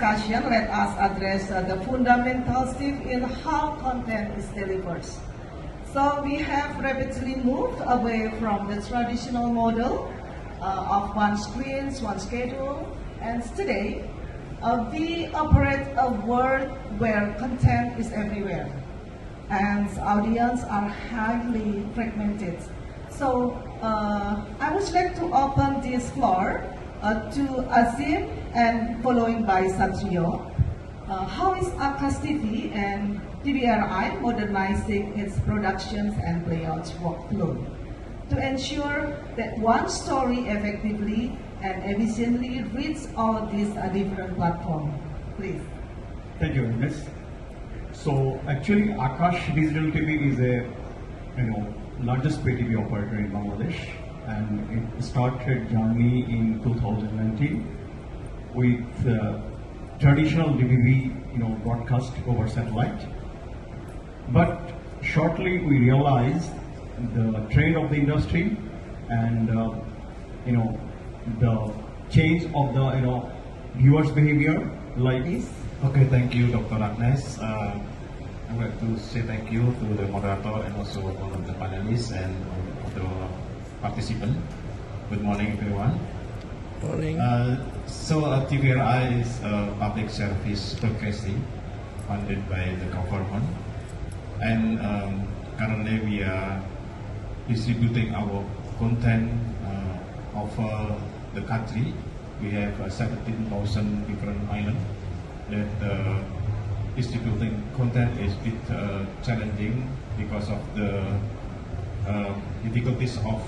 discussion, let us address the fundamental shift in how content is delivered. So we have rapidly moved away from the traditional model of one screen, one schedule, and today we operate a world where content is everywhere and audiences are highly fragmented. So I would like to open this floor to Azim and following by Satrio. How is Akas TV and TVRI modernizing its productions and layout workflow to ensure that one story effectively and efficiently reaches all these different platforms? Please. Thank you, Ms. So actually, Akash Digital TV is a largest pay TV operator in Bangladesh, and it started journey in 2019 with traditional DVB broadcast over satellite. But shortly we realized the trend of the industry and the change of the viewers' behavior like this. Okay, thank you, Dr. Agnes. I would like to say thank you to the moderator and also all of the panelists and all of the participants. Good morning, everyone. Morning. TVRI is a public service broadcasting funded by the government, and currently we are distributing our content over the country. We have 17,000 different islands that distributing content is a bit challenging because of the difficulties of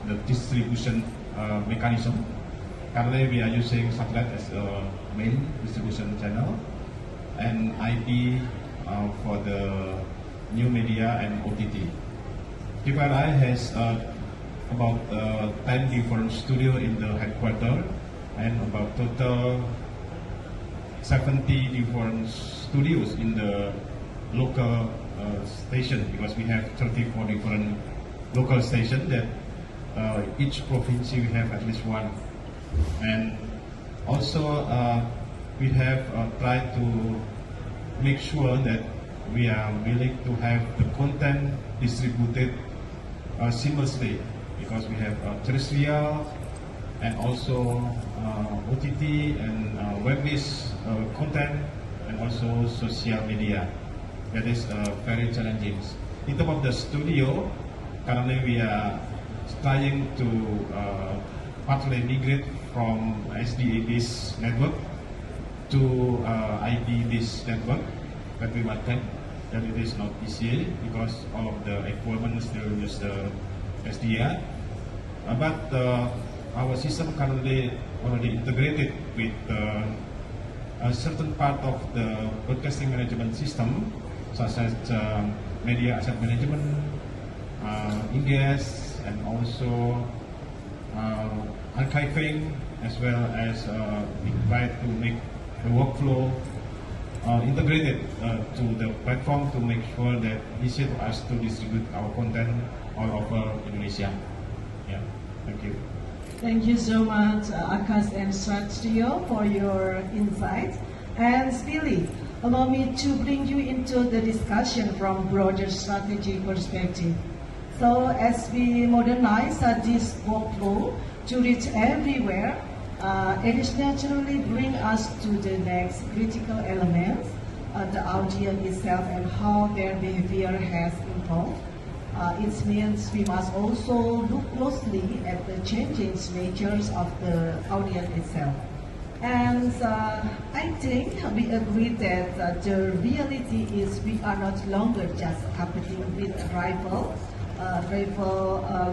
the distribution mechanism. Currently, we are using satellite as a main distribution channel and IP for the new media and OTT. TVRI has about 10 different studios in the headquarters and about total 70 different studios in the local station, because we have 34 different local stations that each province we have at least one. And also we have tried to make sure that we are willing to have the content distributed seamlessly, because we have terrestrial and also OTT and web-based content and also social media. That is very challenging. In terms of the studio, currently we are trying to partly migrate from SDA-based network to IP-based network that we maintain. That it is not easy because all of the equipment still use the SDA. But our system currently already integrated with a certain part of the broadcasting management system, such as media asset management, ingress, and also archiving, as well as we try to make the workflow integrated to the platform to make sure that easy to us to distribute our content all over Indonesia. Yeah, thank you. Thank you so much, Akas and Satrio, for your insights. And Billy, allow me to bring you into the discussion from broader strategy perspective. So as we modernize this workflow to reach everywhere, it is naturally bring us to the next critical element, the audience itself and how their behavior has evolved. It means we must also look closely at the changing natures of the audience itself. And I think we agree that the reality is we are not longer just competing with rival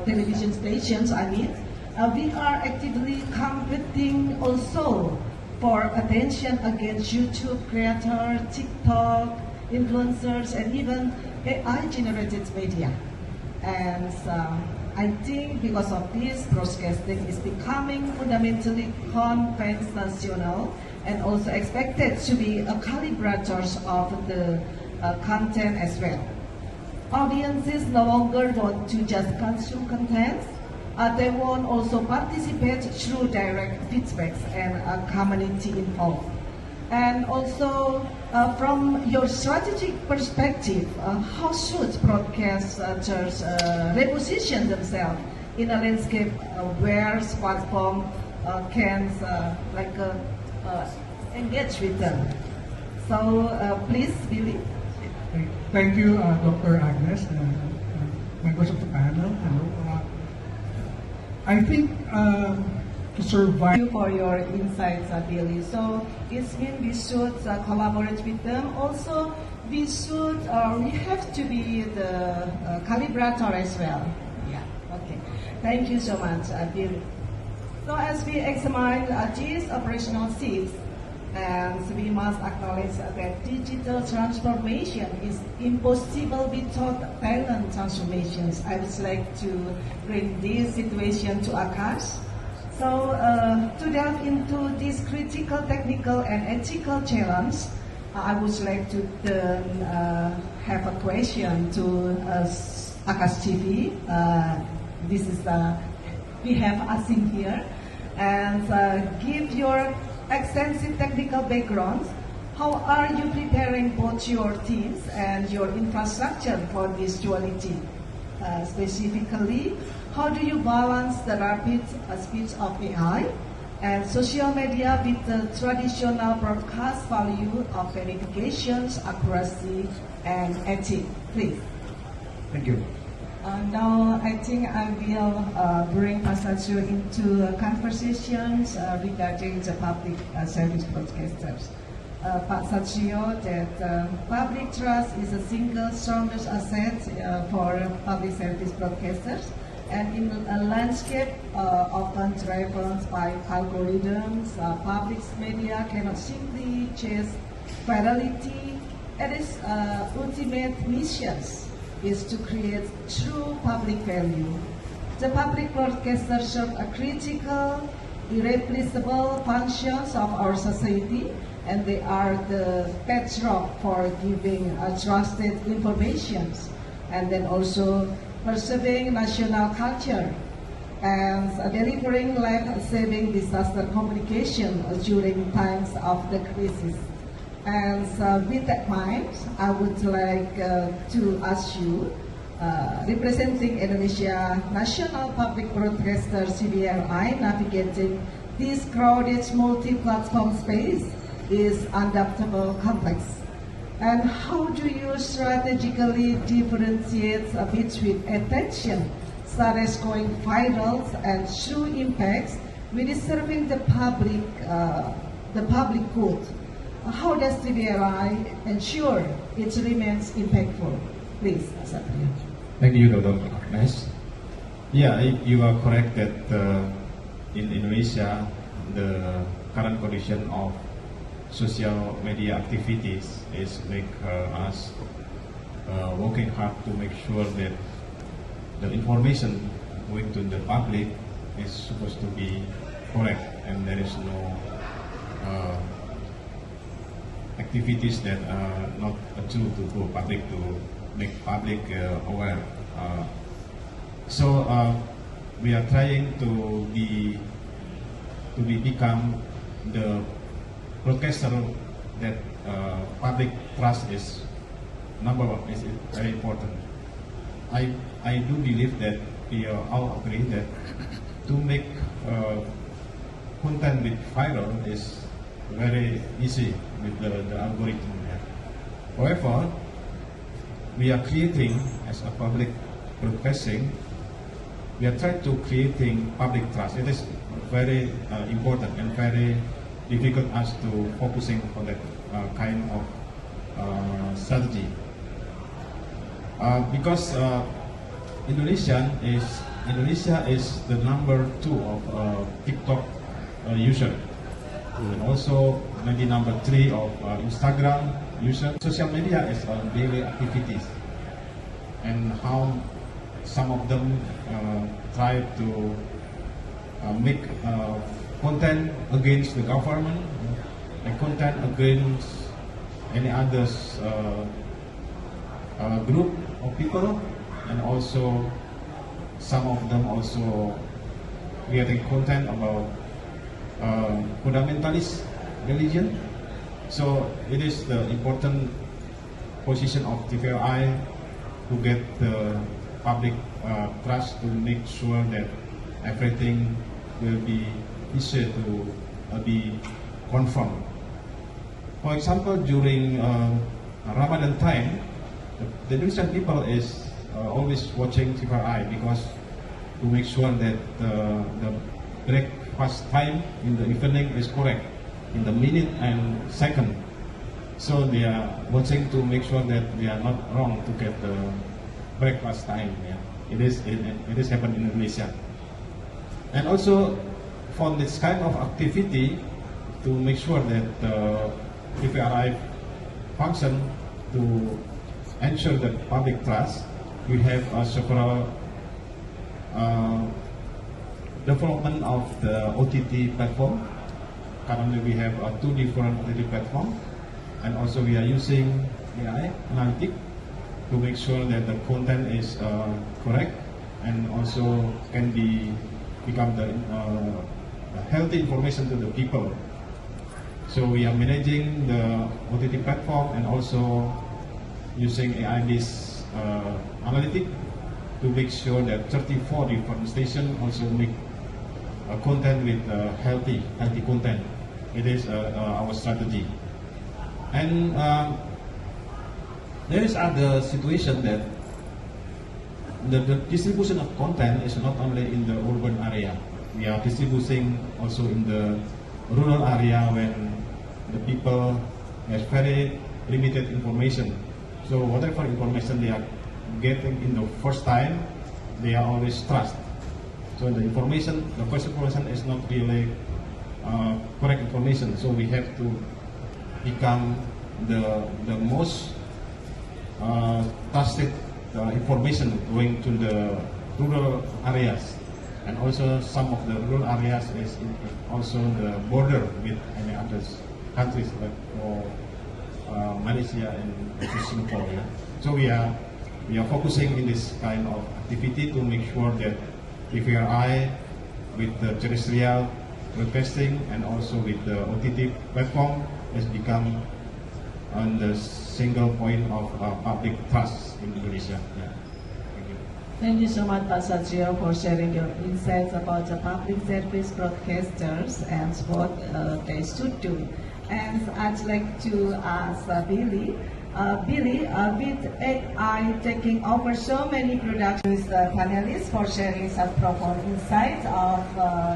television stations. We are actively competing also for attention against YouTube creators, TikTok, influencers, and even AI-generated media. And I think because of this, broadcasting is becoming fundamentally conversational and also expected to be a calibrator of the content as well. Audiences no longer want to just consume content, They won't also participate through direct feedbacks and community involved. And also, from your strategic perspective, how should broadcasters reposition themselves in a landscape where platform can engage with them? So please, Billy. Thank you, Dr. Agnes, members of the panel. Hello. I think to survive. Thank you for your insights, Billy. So it means we should collaborate with them. Also, we have to be the calibrator as well. Yeah. Okay. Thank you so much, Billy. So as we examine these operational shifts, and we must acknowledge that digital transformation is impossible without talent transformations. I would like to bring this situation to Akash. So to delve into this critical technical and ethical challenge, I would like to have a question to Akash TV. This is we have Asim here, and give your extensive technical backgrounds. How are you preparing both your teams and your infrastructure for this duality? Specifically, how do you balance the rapid speed of AI and social media with the traditional broadcast value of verifications, accuracy, and ethics? Please. Thank you. Now, I think I will bring Pak Satrio into conversations regarding the public service broadcasters. Pak Satrio, that public trust is the single strongest asset for public service broadcasters, and in a landscape often driven by algorithms, public media cannot simply chase virality. It is ultimate missions is to create true public value. The public broadcasters serve a critical, irreplaceable functions of our society, and they are the bedrock for giving trusted information, and then also preserving national culture and delivering life-saving disaster communication during times of the crisis. And with that mind, I would like to ask you, representing Indonesia National Public Broadcaster TVRI, navigating this crowded multi-platform space is undoubtedly complex. And how do you strategically differentiate between attention, such as going viral, and true impacts, with serving the public good? How does TVRI ensure it remains impactful? Please, Satrio. Thank you, Dr. Agnes. Yeah, you are correct that in Indonesia, the current condition of social media activities is make us working hard to make sure that the information going to the public is supposed to be correct, and there is no activities that are not true to go public, to make public aware. So we are trying to become the broadcaster that public trust is number one, is very important. I do believe that we all agree that to make content with viral is very easy with the algorithm. However, we are creating, as a public broadcasting, we are trying to creating public trust. It is very important and very difficult us to focusing on that kind of strategy. Because Indonesia is the number 2 of TikTok user, and also maybe number 3 of Instagram user. Social media is daily activities, and how some of them try to make content against the government, and content against any others group of people, and also some of them also creating content about fundamentalist religion. So it is the important position of TVRI to get the public trust to make sure that everything will be easier to be confirmed. For example, during Ramadan time, the Indonesian people is always watching TVRI because to make sure that the breakfast time in the evening is correct in the minute and second. So they are watching to make sure that they are not wrong to get the breakfast time. Yeah. It is happened in Indonesia. And also for this kind of activity to make sure that the TVRI function to ensure the public trust, we have several development of the OTT platform. Currently we have two different OTT platforms, and also we are using AI analytic to make sure that the content is correct and also can become the healthy information to the people. So we are managing the OTT platform and also using AI-based analytic to make sure that 34 different stations also make content with healthy content. It is our strategy. And there is other situation that the distribution of content is not only in the urban area. We are distributing also in the rural area when the people have very limited information. So whatever information they are getting in the first time, they are always trust. So the first information is not really correct information. So we have to become the most trusted information going to the rural areas. And also some of the rural areas is also the border with any other countries like Malaysia and Singapore. Yeah. So we are focusing in this kind of activity to make sure that TVRI with the terrestrial broadcasting and also with the OTT platform has become on the single point of public trust in Indonesia. Yeah. Thank you. Thank you so much, Pak Satrio, for sharing your insights about the public service broadcasters and what they should do. And I'd like to ask Billy. Billy, with AI taking over so many productions, panelists for sharing such profound insights of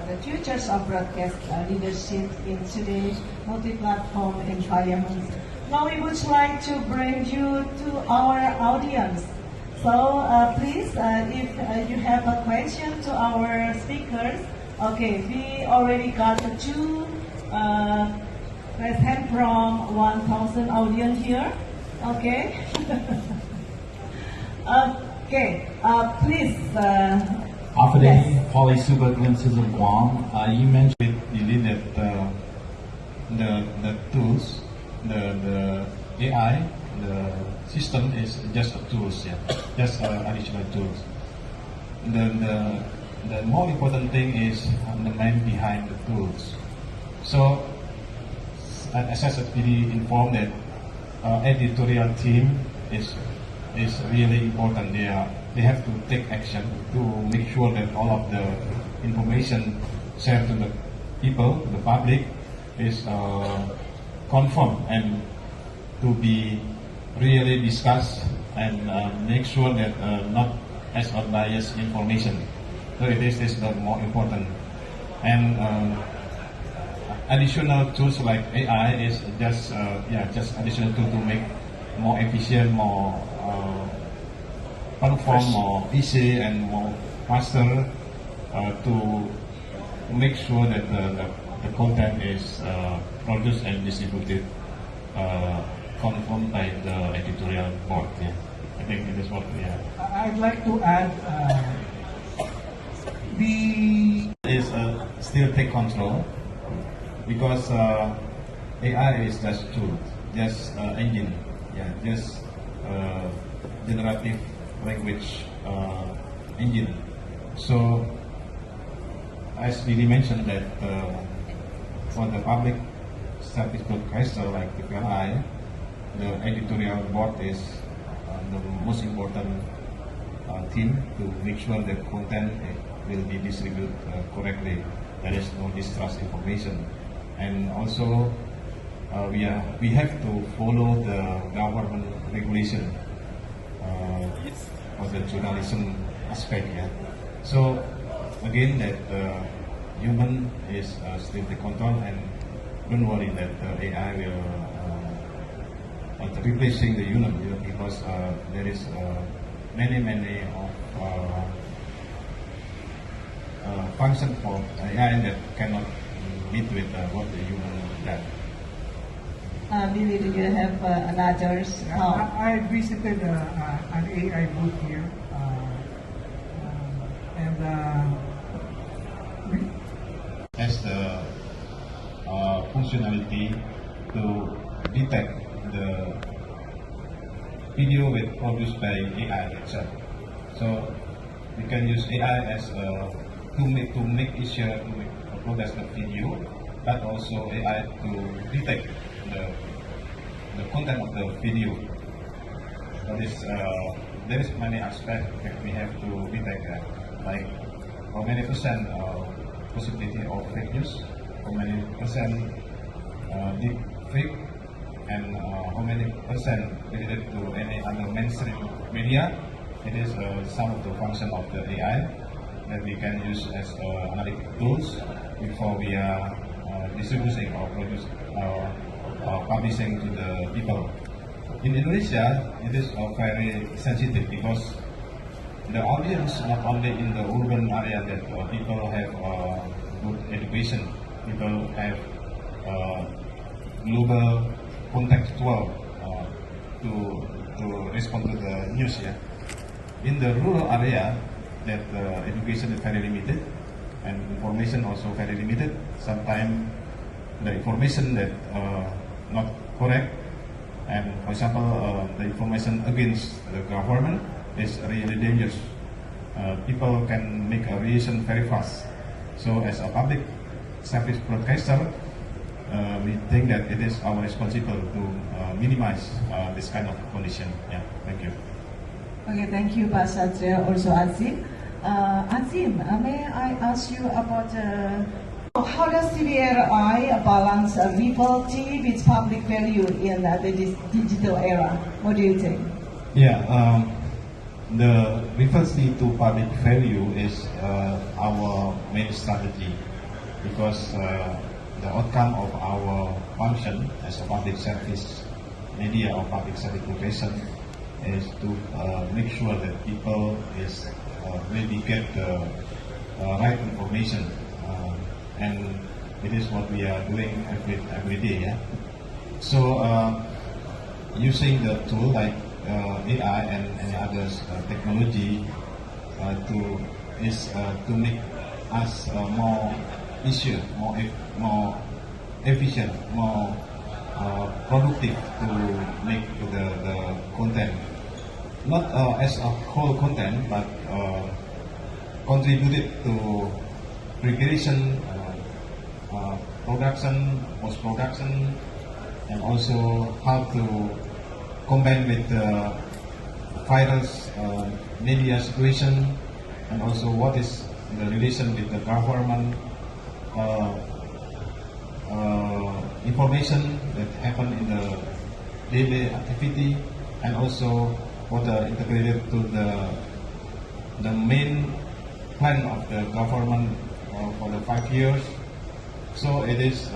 the futures of broadcast leadership in today's multi-platform environment. Now we would like to bring you to our audience. So please, if you have a question to our speakers, okay, we already got two raise hand from 1,000 audience here. Okay. Okay. Please. After yes. Polly Suba glimpses of Guam, you mentioned that the tools, the AI, the system is just a tools, yeah, just additional tools. The more important thing is the man behind the tools. So, as I said, really informed that editorial team is really important. They have to take action to make sure that all of the information shared to the people, the public, is confirmed and to be really discussed and make sure that not as unbiased information. So this is the more important. And additional tools like AI is just additional tool to make more efficient, more perform, more easy and more faster to make sure that the content is produced and distributed confirmed by the editorial board. Yeah. I think it is what we have. I'd like to add the Is still take control. Because AI is just tool, just engine, yeah, just generative language engine. So as Didi mentioned that for the public service broadcaster like TVRI, the editorial board is the most important team to make sure that content will be distributed correctly. There is no distrust information, and also we have to follow the government regulation for the journalism aspect. Yeah. So again, that human is still the control, and don't worry that AI will replacing the human, because there is many of function for AI that cannot meet with what the human does. Billy, do you have another? I visited an AI booth here, and Has the functionality to detect the video produced by AI itself. So we can use AI as to make easier to process the video, but also AI to detect the content of the video. So there is many aspects that we have to detect, like how many percent possibility of fake news, how many percent deep fake, and how many percent related to any other mainstream media. It is some of the function of the AI that we can use as analytic tools before we are distributing or publishing to the people. In Indonesia, it is very sensitive because the audience not only in the urban area that people have good education, people have global contextual to respond to the news. Yeah. In the rural area, that education is very limited and information also very limited. Sometimes the information that not correct, and for example, the information against the government is really dangerous. People can make a reaction very fast. So as a public service broadcaster, we think that it is our responsibility to minimize this kind of condition. Yeah, thank you. Okay, thank you, Pak Satria, also Azim. Azim, may I ask you about how does TVRI balance rivalry with public value in the digital era? What do you think? Yeah, the rivalry to public value is our main strategy, because the outcome of our function as a public service media or public service profession is to make sure that people is really get the right information, and it is what we are doing every day. Yeah? So using the tool like AI and any other technology to make us more easier, more efficient, more productive to make the content, not as a whole content, but contributed to preparation, production, post-production, and also how to combine with the virus media situation, and also what is the relation with the government information that happen in the daily activity, and also what are integrated to the main plan of the government for the 5 years. So it is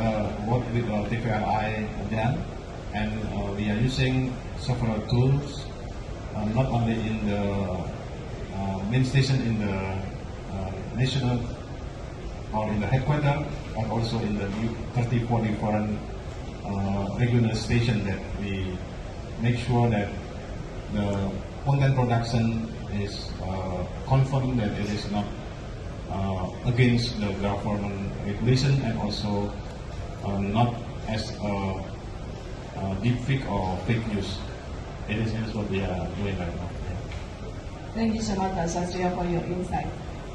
what we TVRI done, and we are using several tools, not only in the main station in the national or in the headquarters, but also in the 34 different regional stations, that we make sure that the content production is confirmed that it is not against the government regulation, and also not as deep fake or fake news. It is what we are doing right now. Thank you so much, Pak Satria, for your insight.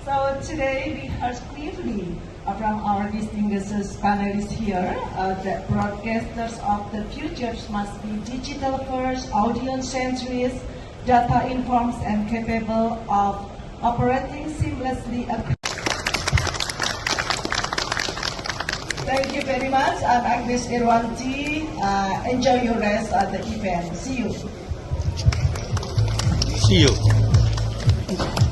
So So today we heard clearly from our distinguished panelists here that broadcasters of the future must be digital first, audience centric, data informed, and capable of operating seamlessly. Thank you very much. I'm Agnes Irwanti. Enjoy your rest at the event. See you. See you.